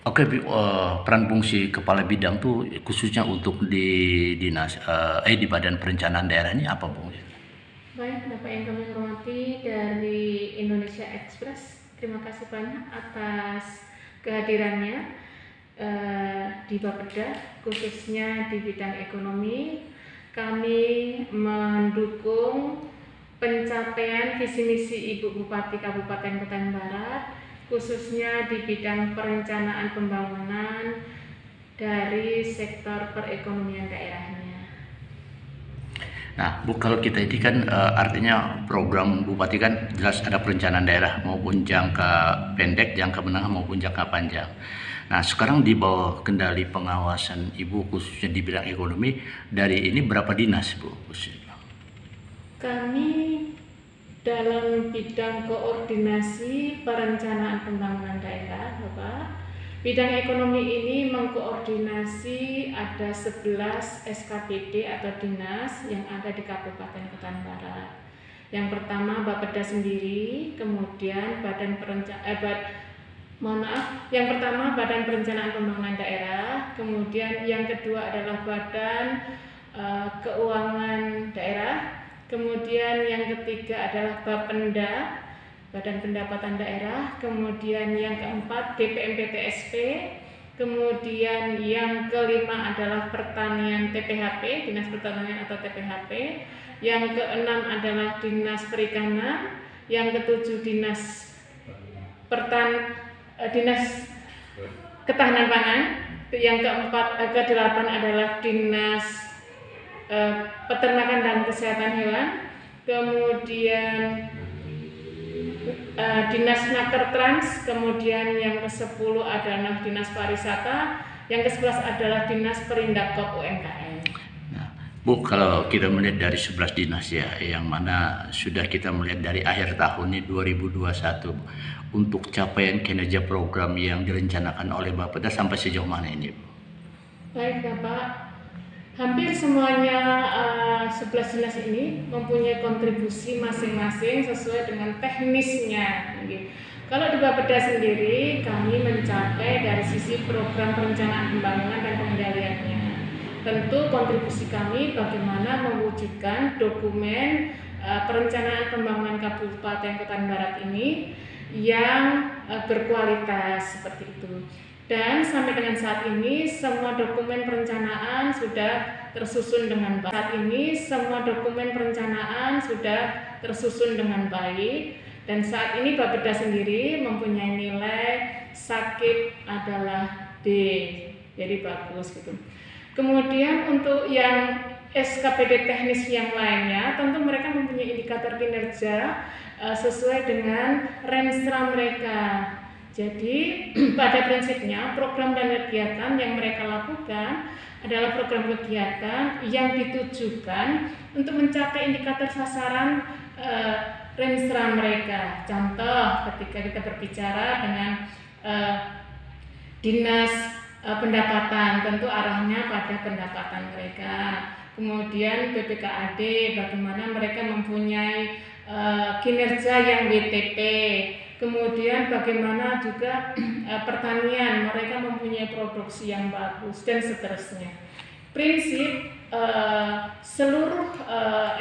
Oke, peran fungsi kepala bidang tuh khususnya untuk di dinas di Badan Perencanaan Daerah ini apa, Bu? Baik, Bapak yang kami hormati dari Indonesia Express, terima kasih banyak atas kehadirannya di Bapeda, khususnya di bidang ekonomi. Kami mendukung pencapaian visi misi Ibu Bupati Kabupaten Kutai Barat, khususnya di bidang perencanaan pembangunan dari sektor perekonomian daerahnya. Nah, Bu, kalau kita ini kan artinya program Bupati kan jelas ada perencanaan daerah maupun jangka pendek, jangka menengah maupun jangka panjang. Nah, sekarang di bawah kendali pengawasan Ibu khususnya di bidang ekonomi, dari ini berapa dinas, Bu? Kami dalam bidang koordinasi perencanaan pembangunan daerah, Bapak. Bidang ekonomi ini mengkoordinasi ada 11 SKPD atau dinas yang ada di Kabupaten Kutai Barat. Yang pertama Bapeda sendiri, kemudian Badan Perencanaan Pembangunan Daerah, kemudian yang kedua adalah Badan Keuangan Daerah, kemudian yang ketiga adalah Bapenda, Badan Pendapatan Daerah, kemudian yang keempat DPMPTSP, kemudian yang kelima adalah Pertanian TPHP, Dinas Pertanian atau TPHP, yang keenam adalah Dinas Perikanan, yang ketujuh Dinas Ketahanan Pangan, yang kedelapan adalah Dinas Peternakan dan Kesehatan Hewan, kemudian Dinas Nakertrans, kemudian yang ke-10 adalah Dinas Pariwisata, yang ke-11 adalah Dinas Perindakop UMKM. Nah, Bu, kalau kita melihat dari 11 dinas ya, yang mana sudah kita melihat dari akhir tahun ini 2021, untuk capaian kinerja program yang direncanakan oleh Bapeda sampai sejauh mana ini, Bu? Baik, Bapak. Hampir semuanya 11 dinas ini mempunyai kontribusi masing-masing sesuai dengan teknisnya. Kalau di Bapeda sendiri, kami mencapai dari sisi program perencanaan pembangunan dan pengendaliannya. Tentu kontribusi kami bagaimana mewujudkan dokumen perencanaan pembangunan Kabupaten Kutai Barat ini yang berkualitas seperti itu. Dan sampai dengan saat ini semua dokumen perencanaan sudah tersusun dengan baik. Saat ini semua dokumen perencanaan sudah tersusun dengan baik, dan saat ini Bapeda sendiri mempunyai nilai sakit adalah D, jadi bagus gitu. Kemudian untuk yang SKPD teknis yang lainnya, tentu mereka mempunyai indikator kinerja sesuai dengan renstra mereka. Jadi pada prinsipnya program dan kegiatan yang mereka lakukan adalah program kegiatan yang ditujukan untuk mencapai indikator sasaran renstra mereka. Contoh ketika kita berbicara dengan dinas pendapatan, tentu arahnya pada pendapatan mereka. Kemudian BPKAD, bagaimana mereka mempunyai kinerja yang WTP. Kemudian bagaimana juga pertanian, mereka mempunyai produksi yang bagus dan seterusnya. Prinsip seluruh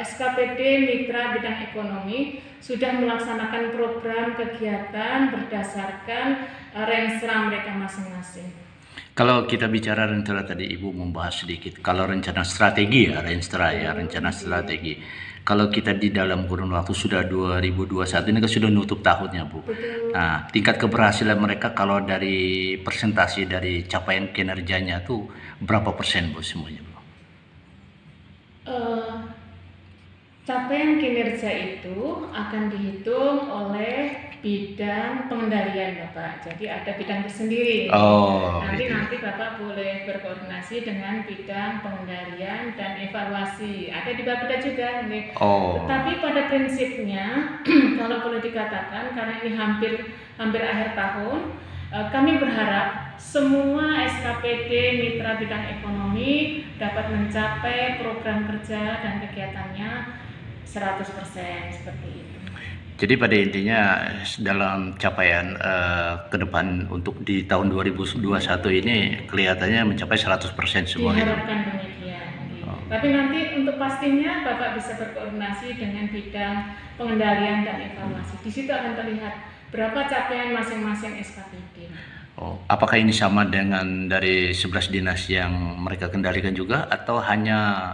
SKPD mitra bidang ekonomi sudah melaksanakan program kegiatan berdasarkan renstra mereka masing-masing. Kalau kita bicara rencana tadi Ibu membahas sedikit, kalau rencana strategi ya, rencana strategi. Kalau kita di dalam kurun waktu sudah 2021 ini kan sudah nutup tahunnya, Bu. Betul. Nah, tingkat keberhasilan mereka kalau dari presentasi dari capaian kinerjanya tuh berapa persen, Bu, semuanya, Bu? Capaian kinerja itu akan dihitung oleh bidang pengendalian, Bapak. Jadi ada bidang tersendiri. Nanti Bapak boleh berkoordinasi dengan bidang pengendalian dan evaluasi. Ada di Bapeda juga nih. Tetapi pada prinsipnya kalau boleh dikatakan, karena ini hampir akhir tahun, kami berharap semua SKPD mitra bidang ekonomi dapat mencapai program kerja dan kegiatannya 100% seperti itu. Jadi pada intinya dalam capaian ke depan untuk di tahun 2021 ini kelihatannya mencapai 100% semua gitu. Diharapkan demikian. Tapi nanti untuk pastinya Bapak bisa berkoordinasi dengan bidang pengendalian dan evaluasi. Di situ akan terlihat berapa capaian masing-masing SKPD. Oh, apakah ini sama dengan dari 11 dinas yang mereka kendalikan juga atau hanya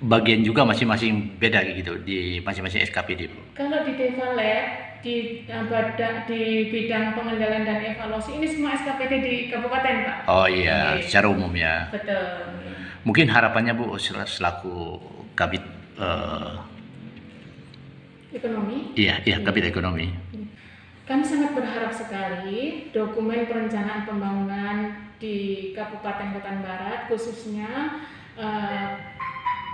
bagian juga masing-masing beda gitu di masing-masing SKPD, Bu? Kalau di Devalab di bidang pengendalian dan evaluasi ini semua SKPD di kabupaten, Pak. Oh iya, secara umum ya. Betul. Mungkin harapannya Bu selaku Kabid Ekonomi. iya Kabid Ekonomi. Kami sangat berharap sekali dokumen perencanaan pembangunan di Kabupaten Kota Barat khususnya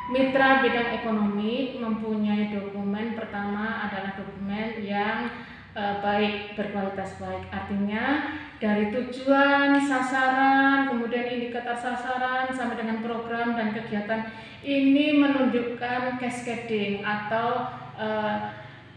mitra bidang ekonomi mempunyai dokumen. Pertama adalah dokumen yang baik, berkualitas baik, artinya dari tujuan, sasaran, kemudian indikator sasaran sampai dengan program dan kegiatan ini menunjukkan cascading atau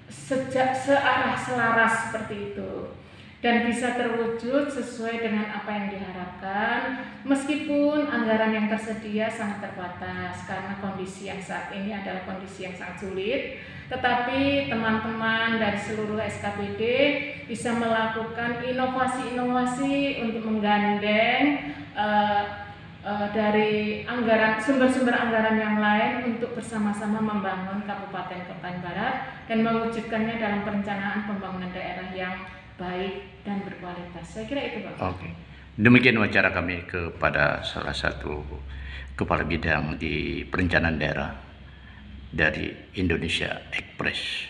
searah selaras seperti itu, dan bisa terwujud sesuai dengan apa yang diharapkan meskipun anggaran yang tersedia sangat terbatas karena kondisi yang saat ini adalah kondisi yang sangat sulit. Tetapi teman-teman dari seluruh SKPD bisa melakukan inovasi-inovasi untuk menggandeng dari anggaran, sumber-sumber anggaran yang lain untuk bersama-sama membangun Kabupaten Kota Barat dan mewujudkannya dalam perencanaan pembangunan daerah yang baik dan berkualitas. Saya kira itu, Pak. Oke. Demikian wawancara kami kepada salah satu kepala bidang di perencanaan daerah dari Indonesia Express.